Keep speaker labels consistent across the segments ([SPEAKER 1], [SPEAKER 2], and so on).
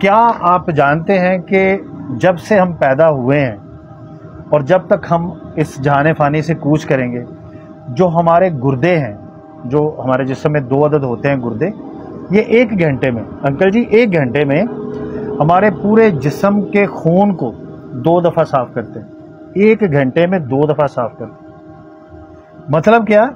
[SPEAKER 1] क्या आप जानते हैं कि जब से हम पैदा हुए हैं और जब तक हम इस जहाने फानी से कूच करेंगे, जो हमारे गुर्दे हैं, जो हमारे जिस्म में 2 अदद होते हैं गुर्दे, ये 1 घंटे में, अंकल जी 1 घंटे में हमारे पूरे जिस्म के खून को 2 दफ़ा साफ करते हैं। 1 घंटे में 2 दफ़ा साफ करते हैं। मतलब क्या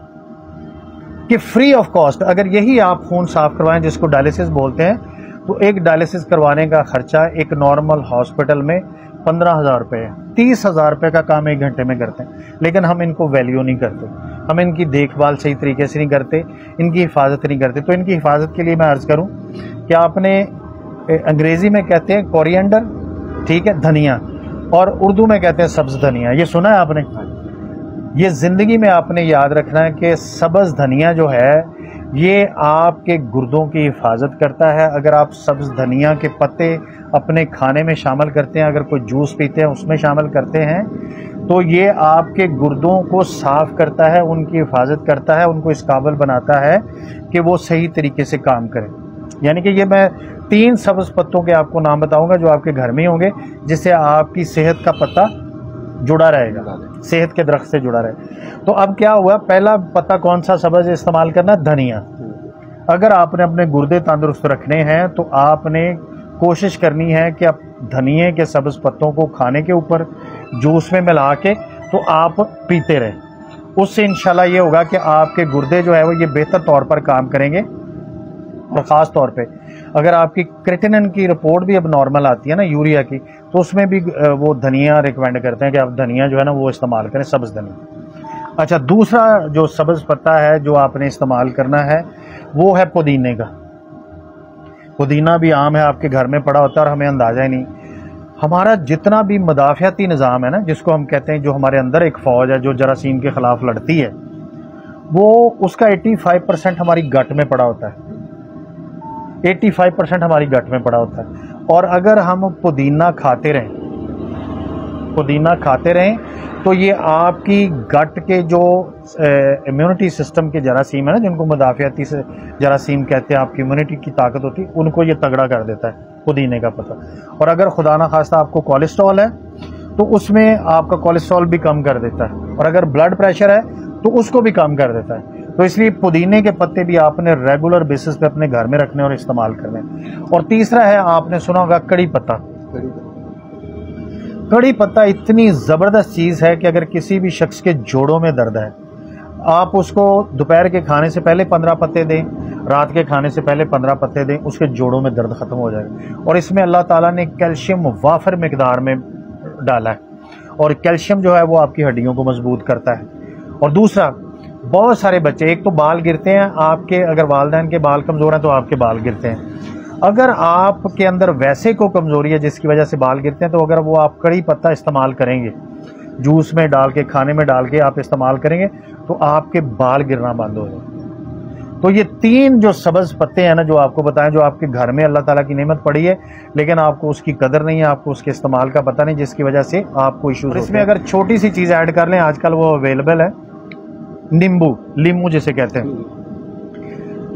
[SPEAKER 1] कि फ्री ऑफ कॉस्ट अगर यही आप खून साफ करवाएं, जिसको डायलिसिस बोलते हैं, तो एक डायलिसिस करवाने का खर्चा एक नॉर्मल हॉस्पिटल में 15,000 रुपये है। 30,000 रुपये का काम 1 घंटे में करते हैं, लेकिन हम इनको वैल्यू नहीं करते, हम इनकी देखभाल सही तरीके से नहीं करते, इनकी हिफाजत नहीं करते। तो इनकी हिफाजत के लिए मैं अर्ज़ करूं कि आपने अंग्रेज़ी में कहते हैं कोरिएंडर, ठीक है, धनिया, और उर्दू में कहते हैं सब्ज़ धनिया। ये सुना है आपने? ये ज़िंदगी में आपने याद रखना है कि सब्ज़ धनिया जो है ये आपके गुर्दों की हिफाजत करता है। अगर आप सब्ज़ धनिया के पत्ते अपने खाने में शामिल करते हैं, अगर कोई जूस पीते हैं उसमें शामिल करते हैं, तो ये आपके गुर्दों को साफ़ करता है, उनकी हिफाजत करता है, उनको इस काबिल बनाता है कि वो सही तरीके से काम करें। यानी कि ये मैं 3 सब्ज़ पत्तों के आपको नाम बताऊंगा जो आपके घर में होंगे, जिससे आपकी सेहत का पत्ता जुड़ा रहेगा, सेहत के दरख्त से जुड़ा रहे। तो अब क्या हुआ, पहला पत्ता कौन सा सब्ज़ इस्तेमाल करना? धनिया। अगर आपने अपने गुर्दे तंदुरुस्त रखने हैं तो आपने कोशिश करनी है कि आप धनिए के सब्ज़ पत्तों को खाने के ऊपर जूस में मिला के तो आप पीते रहें। उससे इंशाल्लाह ये होगा कि आपके गुर्दे जो है वो ये बेहतर तौर पर काम करेंगे। और ख़ास तौर पे अगर आपकी क्रेटिनिन की रिपोर्ट भी अब नॉर्मल आती है ना, यूरिया की, तो उसमें भी वो धनिया रिकमेंड करते हैं कि आप धनिया जो है ना वो इस्तेमाल करें, सब्ज़ धनिया। अच्छा, दूसरा जो सब्ज़ पत्ता है जो आपने इस्तेमाल करना है वो है पुदीने का। पुदीना भी आम है, आपके घर में पड़ा होता है और हमें अंदाज़ा ही नहीं। हमारा जितना भी मदाफ़ियाती निज़ाम है ना, जिसको हम कहते हैं, जो हमारे अंदर एक फ़ौज है जो जरासीम के ख़िलाफ़ लड़ती है, वो उसका 85% हमारी गट में पड़ा होता है। 85% हमारी गट में पड़ा होता है। और अगर हम पुदीना खाते रहें तो ये आपकी गट के जो इम्यूनिटी सिस्टम के जरासीम है ना, जिनको मुदाफ़ियाती से जरासीम कहते हैं, आपकी इम्यूनिटी की ताकत होती है, उनको ये तगड़ा कर देता है पुदीने का पत्ता। और अगर खुदा ना खास्ता आपको कोलेस्ट्रॉल है तो उसमें आपका कोलेस्ट्रॉल भी कम कर देता है, और अगर ब्लड प्रेशर है तो उसको भी कम कर देता है। तो इसलिए पुदीने के पत्ते भी आपने रेगुलर बेसिस पे अपने घर में रखने और इस्तेमाल करने। और तीसरा है, आपने सुना होगा कड़ी पत्ता। कड़ी पत्ता इतनी ज़बरदस्त चीज़ है कि अगर किसी भी शख्स के जोड़ों में दर्द है, आप उसको दोपहर के खाने से पहले 15 पत्ते दें, रात के खाने से पहले 15 पत्ते दें, उसके जोड़ों में दर्द ख़त्म हो जाएगा। और इसमें अल्लाह ताला ने कैल्शियम वाफर मिकदार में डाला है, और कैल्शियम जो है वो आपकी हड्डियों को मजबूत करता है। और दूसरा, बहुत सारे बच्चे, एक तो बाल गिरते हैं आपके, अगर वालिदैन के बाल कमज़ोर हैं तो आपके बाल गिरते हैं। अगर आपके अंदर वैसे को कमज़ोरी है जिसकी वजह से बाल गिरते हैं, तो अगर वो आप कड़ी पत्ता इस्तेमाल करेंगे, जूस में डाल के, खाने में डाल के आप इस्तेमाल करेंगे, तो आपके बाल गिरना बंद हो जाए। तो ये 3 जो सब्ज़ पत्ते हैं ना जो आपको बताएं, जो आपके घर में अल्लाह ताला की नेमत पड़ी है, लेकिन आपको उसकी कदर नहीं है, आपको उसके इस्तेमाल का पता नहीं, जिसकी वजह से आपको इशूज़। इसमें अगर छोटी सी चीज़ ऐड कर लें, आजकल वो अवेलेबल है, नींबू जिसे कहते हैं।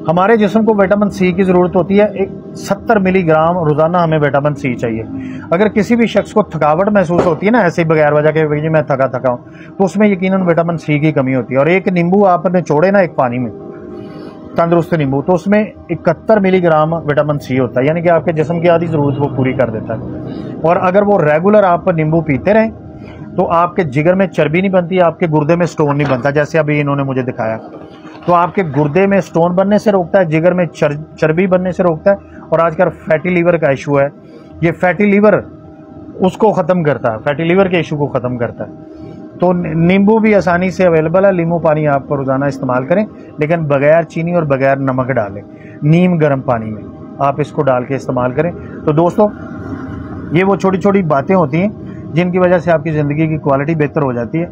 [SPEAKER 1] हमारे जिस्म को विटामिन सी की ज़रूरत होती है, 70 मिलीग्राम रोज़ाना हमें विटामिन सी चाहिए। अगर किसी भी शख्स को थकावट महसूस होती है ना, ऐसे ही बगैर वजह के जी मैं थका हूँ, तो उसमें यकीनन विटामिन सी की कमी होती है। और एक नींबू आपने छोड़े ना एक पानी में, तंदुरुस्त नींबू, तो उसमें 71 मिलीग्राम विटामिन सी होता है, यानी कि आपके जिस्म की आधी ज़रूरत वो पूरी कर देता है। और अगर वो रेगुलर आप नींबू पीते रहें तो आपके जिगर में चर्बी नहीं बनती, आपके गुर्दे में स्टोन नहीं बनता, जैसे अभी इन्होंने मुझे दिखाया। तो आपके गुर्दे में स्टोन बनने से रोकता है, जिगर में चर्बी बनने से रोकता है। और आजकल फैटी लीवर का इशू है, ये फैटी लीवर उसको ख़त्म करता है, फैटी लीवर के इशू को ख़त्म करता है। तो नींबू भी आसानी से अवेलेबल है। नींबू पानी आप रोज़ाना इस्तेमाल करें, लेकिन बगैर चीनी और बगैर नमक डालें, नीम गर्म पानी में आप इसको डाल के इस्तेमाल करें। तो दोस्तों, ये वो छोटी छोटी बातें होती हैं जिनकी वजह से आपकी ज़िंदगी की क्वालिटी बेहतर हो जाती है।